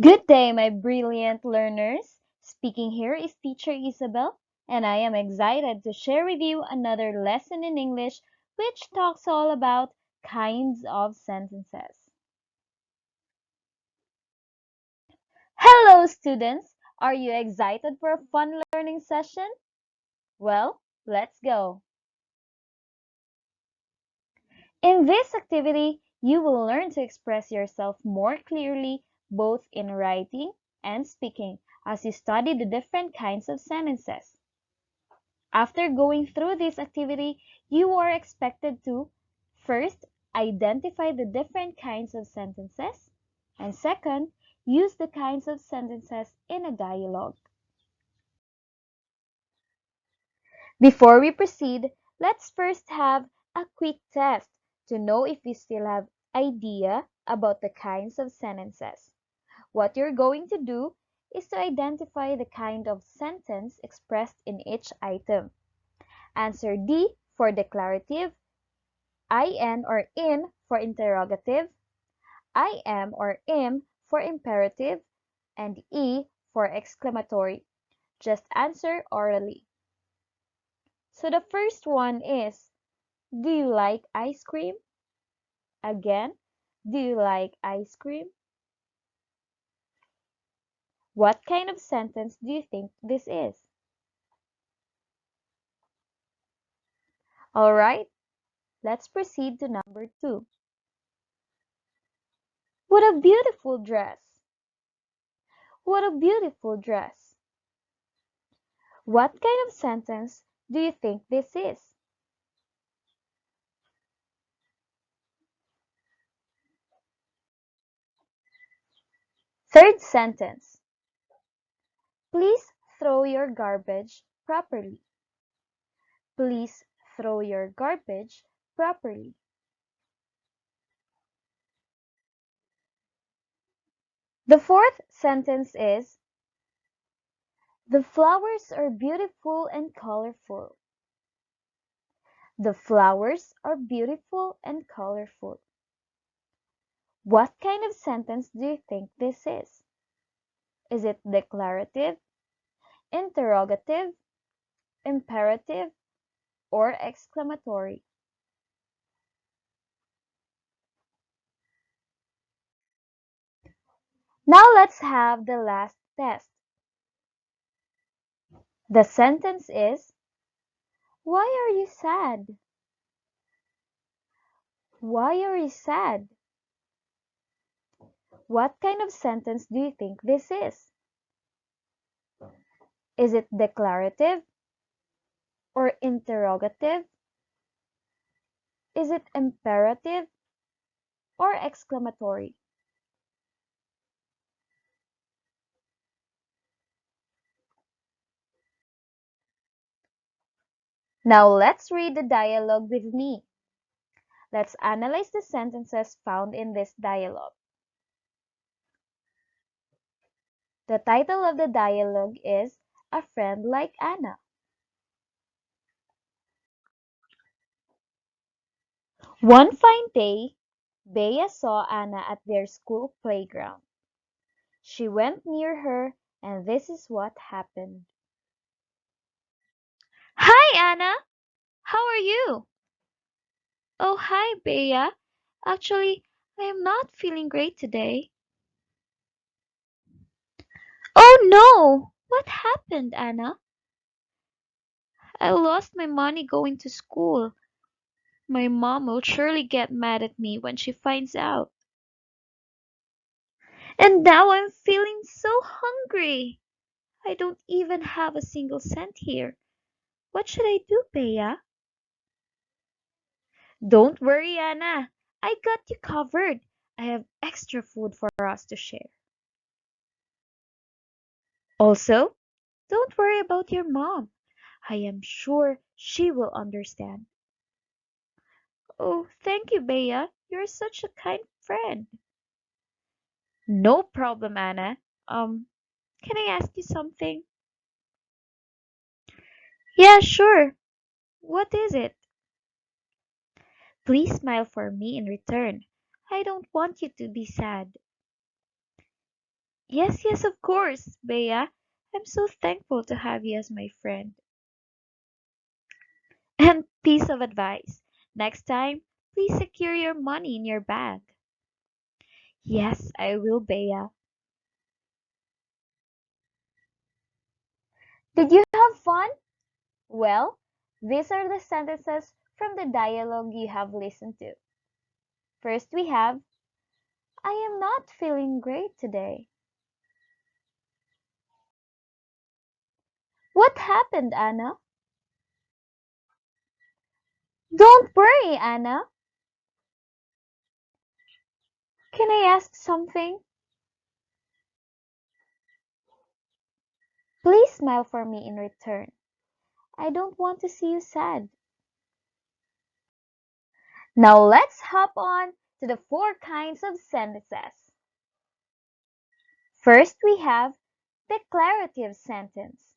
Good day, my brilliant learners. Speaking here is Teacher Isabel, and I am excited to share with you another lesson in English which talks all about kinds of sentences. Hello, students! Are you excited for a fun learning session? Well, let's go. In this activity, you will learn to express yourself more clearly both in writing and speaking as you study the different kinds of sentences. After going through this activity, you are expected to first identify the different kinds of sentences, and second, use the kinds of sentences in a dialogue. Before we proceed, let's first have a quick test to know if we still have idea about the kinds of sentences. What you're going to do is to identify the kind of sentence expressed in each item. Answer D for declarative, IN or in for interrogative, IM or im for imperative, and E for exclamatory. Just answer orally. So the first one is, do you like ice cream? Again, do you like ice cream? What kind of sentence do you think this is? Alright, let's proceed to number 2. What a beautiful dress! What a beautiful dress! What kind of sentence do you think this is? Third sentence. Please throw your garbage properly. Please throw your garbage properly. The fourth sentence is, the flowers are beautiful and colorful. The flowers are beautiful and colorful. What kind of sentence do you think this is? Is it declarative, interrogative, imperative, or exclamatory? Now let's have the last test. The sentence is, why are you sad? Why are you sad? What kind of sentence do you think this is? Is it declarative or interrogative? Is it imperative or exclamatory? Now let's read the dialogue with me. Let's analyze the sentences found in this dialogue. The title of the dialogue is A Friend Like Anna. One fine day, Bea saw Anna at their school playground. She went near her, and this is what happened. Hi, Anna. How are you? Oh, hi, Bea. Actually, I am not feeling great today. Oh no! What happened, Anna? I lost my money going to school. My mom will surely get mad at me when she finds out. And now I'm feeling so hungry. I don't even have a single cent here. What should I do, Bea? Don't worry, Anna. I got you covered. I have extra food for us to share. Also, don't worry about your mom. I am sure she will understand. Oh, thank you, Bea. You're such a kind friend. No problem, Anna. Can I ask you something? Yeah, sure. What is it? Please smile for me in return. I don't want you to be sad. Yes, yes, of course, Bea. I'm so thankful to have you as my friend. And piece of advice, next time, please secure your money in your bag. Yes, I will, Bea. Did you have fun? Well, these are the sentences from the dialogue you have listened to. First, we have, I am not feeling great today. What happened, Anna? Don't worry, Anna. Can I ask something? Please smile for me in return. I don't want to see you sad. Now let's hop on to the four kinds of sentences. First, we have declarative sentence.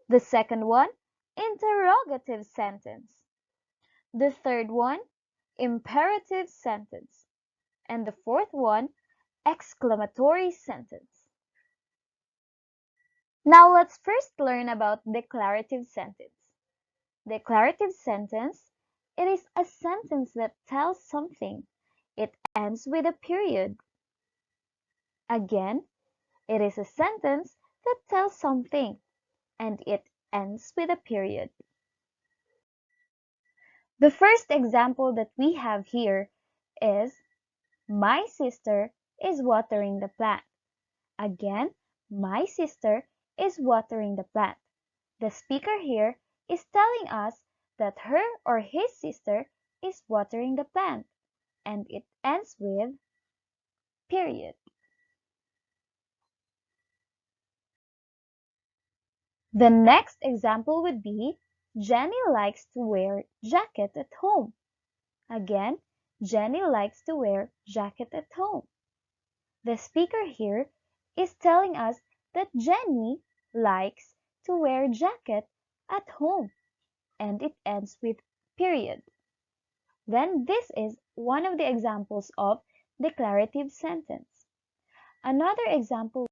The second one, interrogative sentence. The third one, imperative sentence. And the fourth one, exclamatory sentence. Now let's first learn about declarative sentence. Declarative sentence, it is a sentence that tells something. It ends with a period. Again, it is a sentence that tells something and it ends with a period. The first example that we have here is my sister is watering the plant. Again, my sister is watering the plant. The speaker here is telling us that her or his sister is watering the plant and it ends with period. The next example would be Jenny likes to wear jacket at home. Again, Jenny likes to wear jacket at home. The speaker here is telling us that Jenny likes to wear jacket at home and it ends with period. Then this is one of the examples of declarative sentence. Another example,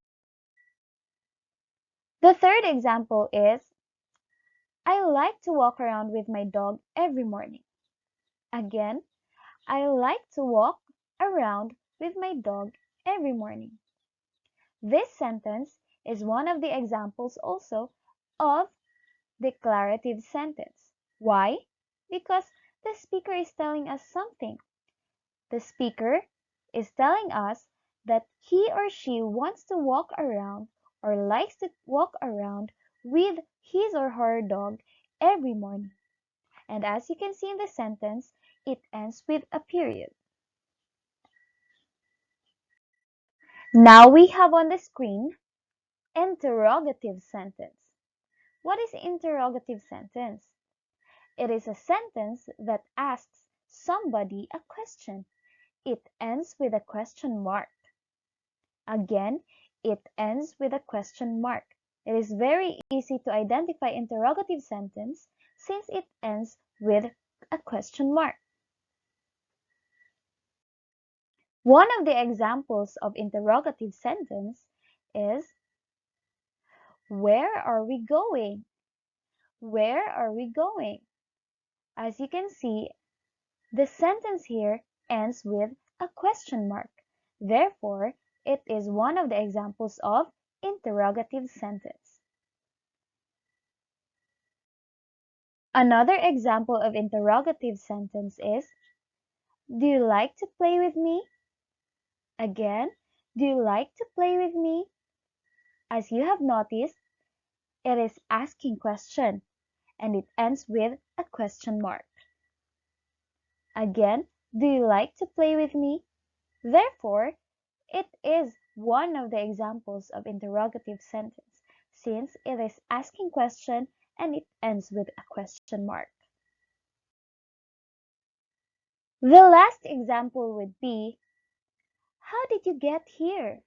the third example is I like to walk around with my dog every morning. Again, I like to walk around with my dog every morning. This sentence is one of the examples also of declarative sentence. Why? Because the speaker is telling us something. The speaker is telling us that he or she wants to walk around or likes to walk around with his or her dog every morning. And as you can see in the sentence, it ends with a period. Now we have on the screen interrogative sentence. What is interrogative sentence? It is a sentence that asks somebody a question. It ends with a question mark. Again, it ends with a question mark. It is very easy to identify interrogative sentence since it ends with a question mark. One of the examples of interrogative sentence is where are we going? Where are we going? As you can see, the sentence here ends with a question mark. Therefore, it is one of the examples of interrogative sentence. Another example of interrogative sentence is, do you like to play with me? Again, do you like to play with me? As you have noticed, it is asking question and it ends with a question mark. Again, do you like to play with me? Therefore, it is one of the examples of interrogative sentence since it is asking question and it ends with a question mark. The last example would be, how did you get here?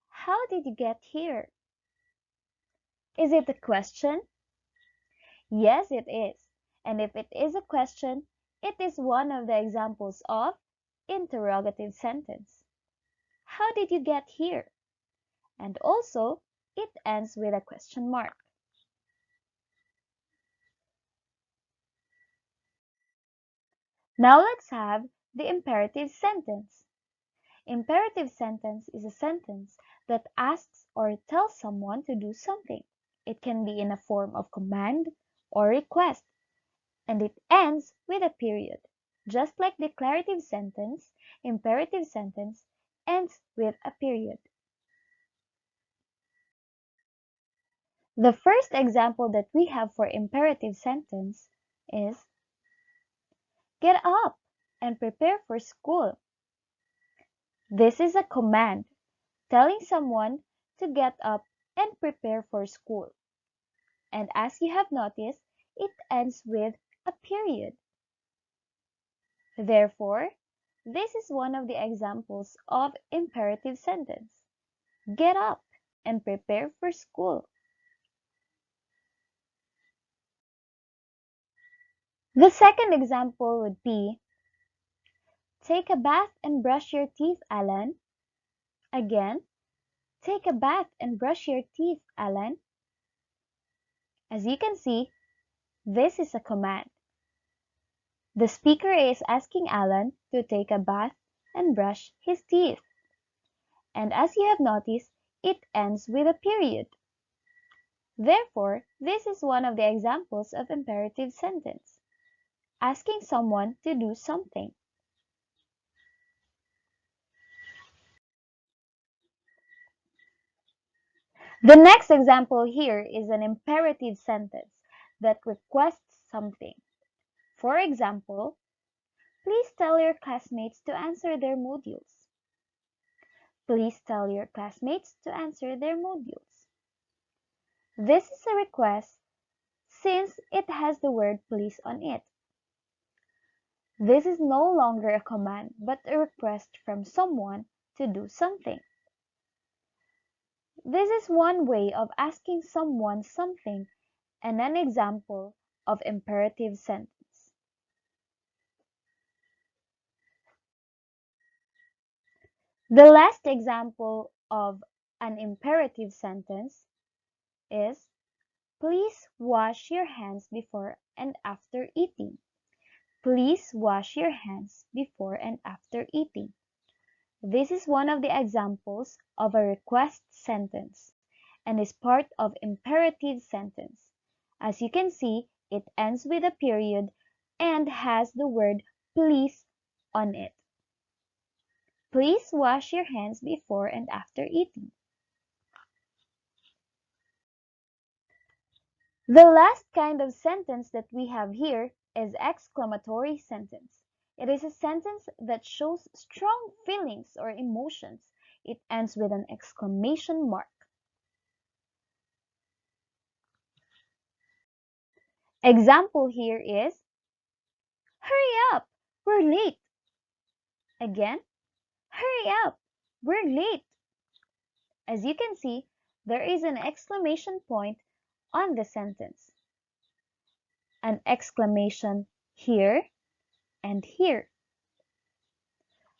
How did you get here? Is it a question? Yes, it is. And if it is a question, it is one of the examples of interrogative sentence. how did you get here? And also, it ends with a question mark. Now let's have the imperative sentence. Imperative sentence is a sentence that asks or tells someone to do something. It can be in a form of command or request, and it ends with a period. Just like declarative sentence, imperative sentence ends with a period. The first example that we have for imperative sentence is get up and prepare for school. This is a command telling someone to get up and prepare for school. And as you have noticed, it ends with a period. Therefore, this is one of the examples of imperative sentence. Get up and prepare for school. The second example would be, take a bath and brush your teeth, Alan. Again, take a bath and brush your teeth, Alan. As you can see, this is a command. The speaker is asking Alan to take a bath and brush his teeth. And as you have noticed, it ends with a period. Therefore, this is one of the examples of imperative sentence, asking someone to do something. The next example here is an imperative sentence that requests something. For example, please tell your classmates to answer their modules. Please tell your classmates to answer their modules. This is a request since it has the word please on it. This is no longer a command but a request from someone to do something. This is one way of asking someone something and an example of imperative sentence. The last example of an imperative sentence is, please wash your hands before and after eating. Please wash your hands before and after eating. This is one of the examples of a request sentence and is part of imperative sentence. As you can see, it ends with a period and has the word please on it. Please wash your hands before and after eating. The last kind of sentence that we have here is exclamatory sentence. It is a sentence that shows strong feelings or emotions. It ends with an exclamation mark. Example here is, hurry up, we're late. Again, hurry up, we're late. As you can see, there is an exclamation point on the sentence. An exclamation here and here.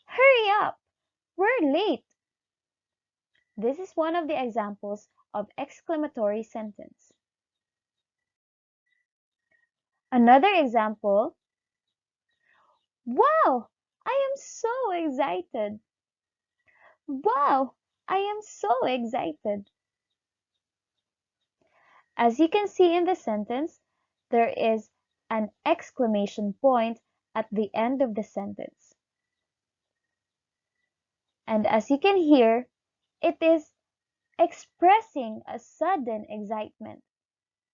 Hurry up, we're late. This is one of the examples of exclamatory sentence. Another example, wow, I am so excited. Wow, I am so excited. As you can see in the sentence, there is an exclamation point at the end of the sentence. And as you can hear, it is expressing a sudden excitement.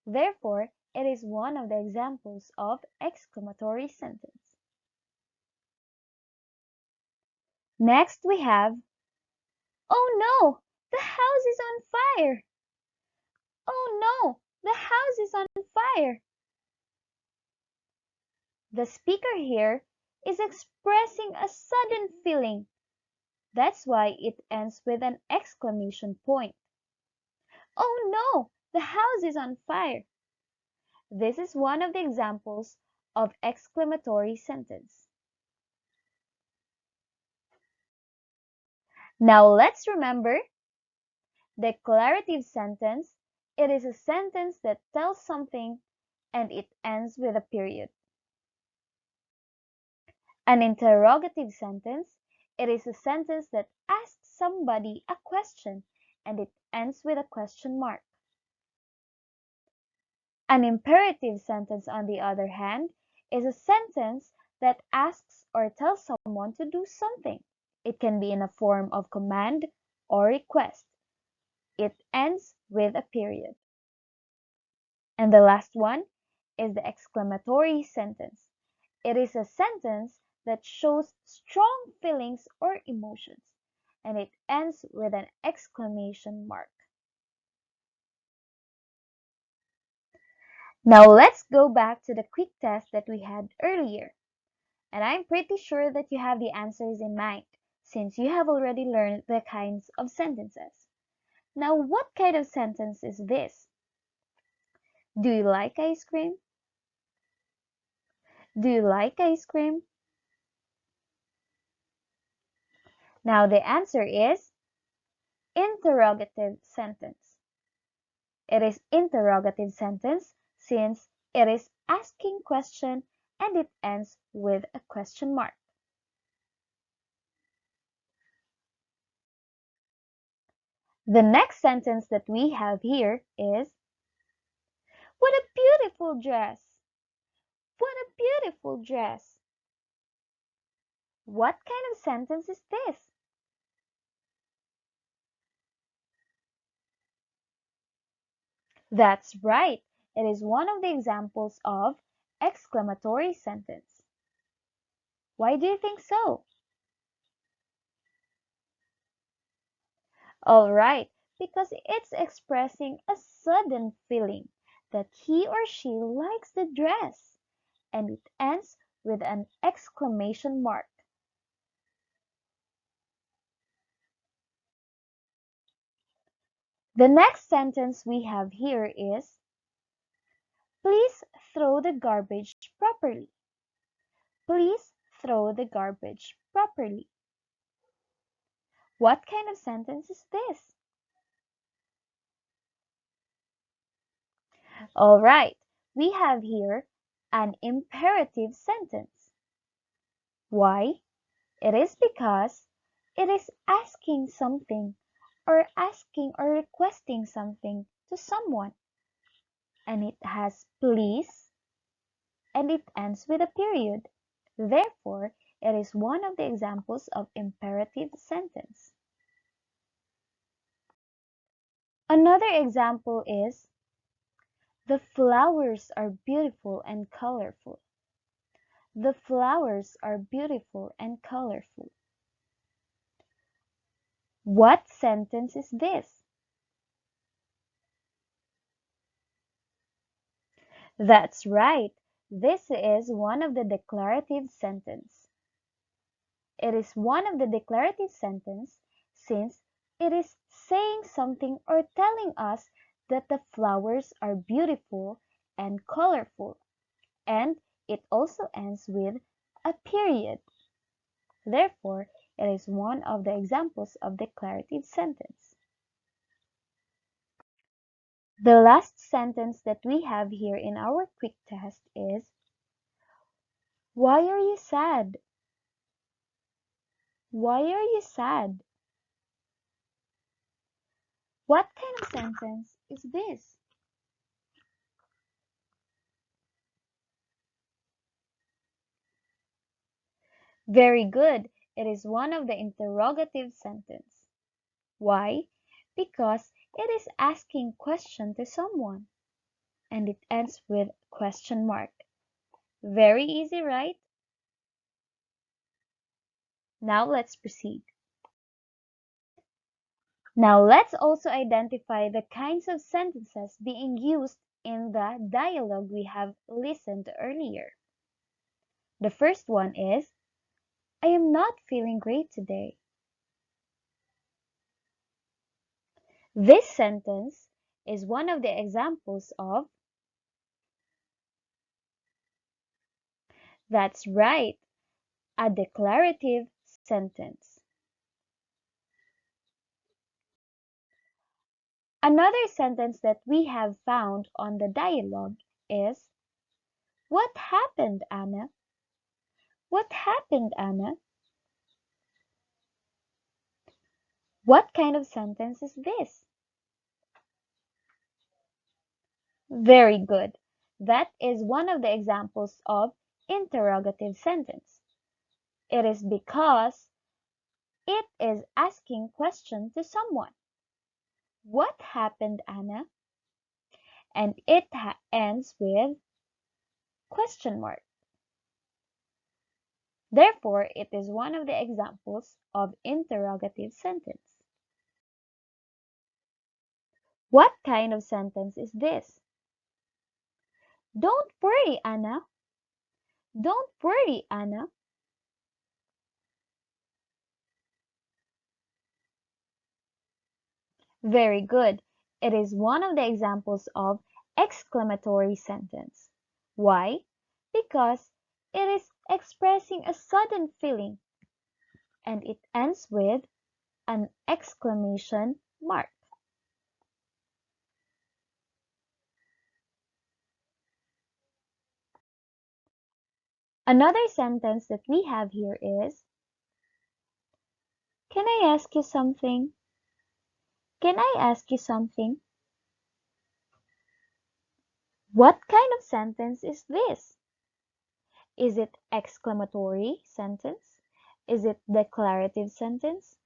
Therefore, it is one of the examples of exclamatory sentence. Next we have, oh no, the house is on fire. Oh no, the house is on fire. The speaker here is expressing a sudden feeling. That's why it ends with an exclamation point. Oh no, the house is on fire. This is one of the examples of exclamatory sentence. Now let's remember, declarative sentence, it is a sentence that tells something and it ends with a period. An interrogative sentence, it is a sentence that asks somebody a question and it ends with a question mark. An imperative sentence, on the other hand, is a sentence that asks or tells someone to do something. It can be in a form of command or request. It ends with a period. And the last one is the exclamatory sentence. It is a sentence that shows strong feelings or emotions, and it ends with an exclamation mark. Now let's go back to the quick test that we had earlier. And I'm pretty sure that you have the answers in mind, since you have already learned the kinds of sentences. Now, what kind of sentence is this? Do you like ice cream? Do you like ice cream? Now, the answer is interrogative sentence. It is interrogative sentence since it is asking question and it ends with a question mark. The next sentence that we have here is, what a beautiful dress! What a beautiful dress! What kind of sentence is this? That's right. It is one of the examples of exclamatory sentence. Why do you think so? All right, because it's expressing a sudden feeling that he or she likes the dress, and it ends with an exclamation mark. The next sentence we have here is, please throw the garbage properly. Please throw the garbage properly. What kind of sentence is this? All right, we have here an imperative sentence. Why? It is because it is asking something or asking or requesting something to someone. And it has please and it ends with a period. Therefore, it is one of the examples of imperative sentence. Another example is, the flowers are beautiful and colorful. The flowers are beautiful and colorful. What sentence is this? That's right. This is one of the declarative sentence. It is one of the declarative sentence since it is saying something or telling us that the flowers are beautiful and colorful, and it also ends with a period. Therefore, it is one of the examples of declarative sentence. The last sentence that we have here in our quick test is, why are you sad? Why are you sad? What kind of sentence is this? Very good. It is one of the interrogative sentence. Why? Because it is asking question to someone and it ends with question mark. Very easy, right? Now let's proceed. Now let's also identify the kinds of sentences being used in the dialogue we have listened to earlier. The first one is, I am not feeling great today. This sentence is one of the examples of, that's right, a declarative sentence. Another sentence that we have found on the dialogue is, "What happened, Anna? What happened, Anna?" What kind of sentence is this? Very good. That is one of the examples of interrogative sentence. It is because it is asking question to someone. What happened, Anna? And it ends with question mark. Therefore, it is one of the examples of interrogative sentence. What kind of sentence is this? Don't worry, Anna. Don't worry, Anna. Very good. It is one of the examples of exclamatory sentence. Why? Because it is expressing a sudden feeling and it ends with an exclamation mark. Another sentence that we have here is, "Can I ask you something? Can I ask you something?" What kind of sentence is this? Is it exclamatory sentence? Is it declarative sentence,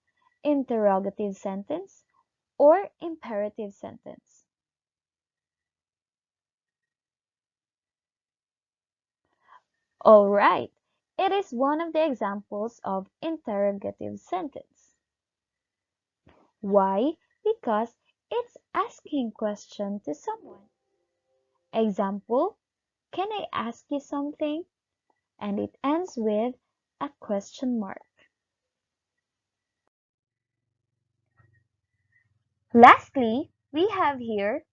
interrogative sentence, or imperative sentence? All right, it is one of the examples of interrogative sentence. Why? Because it's asking question to someone. Example, "Can I ask you something?" And it ends with a question mark. Lastly, we have here,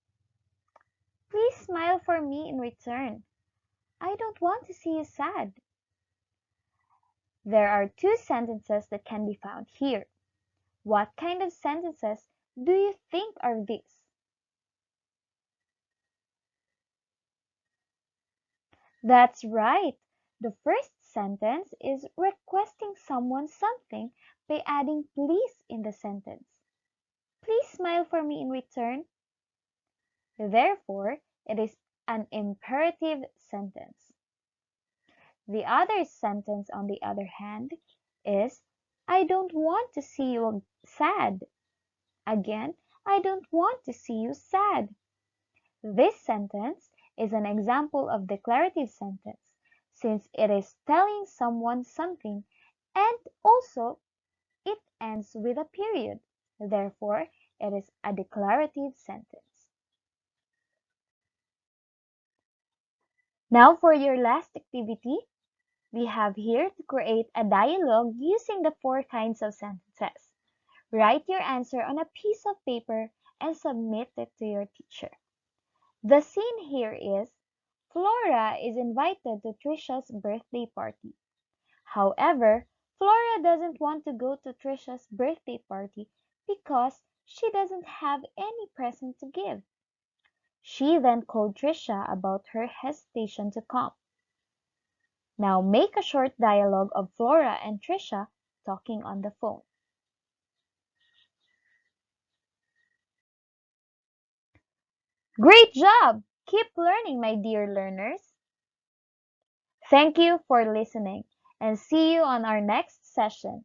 "Please smile for me in return. I don't want to see you sad." There are two sentences that can be found here. What kind of sentences do you think are these? That's right. The first sentence is requesting someone something by adding please in the sentence. Please smile for me in return. Therefore, it is an imperative sentence. The other sentence, on the other hand, is, "I don't want to see you sad." Again, "I don't want to see you sad." This sentence is an example of declarative sentence since it is telling someone something and also it ends with a period. Therefore, it is a declarative sentence. Now for your last activity, we have here to create a dialogue using the four kinds of sentences. Write your answer on a piece of paper and submit it to your teacher. The scene here is, Flora is invited to Trisha's birthday party. However, Flora doesn't want to go to Trisha's birthday party because she doesn't have any present to give. She then called Trisha about her hesitation to come. Now make a short dialogue of Flora and Trisha talking on the phone. Great job! Keep learning, my dear learners. Thank you for listening and see you on our next session.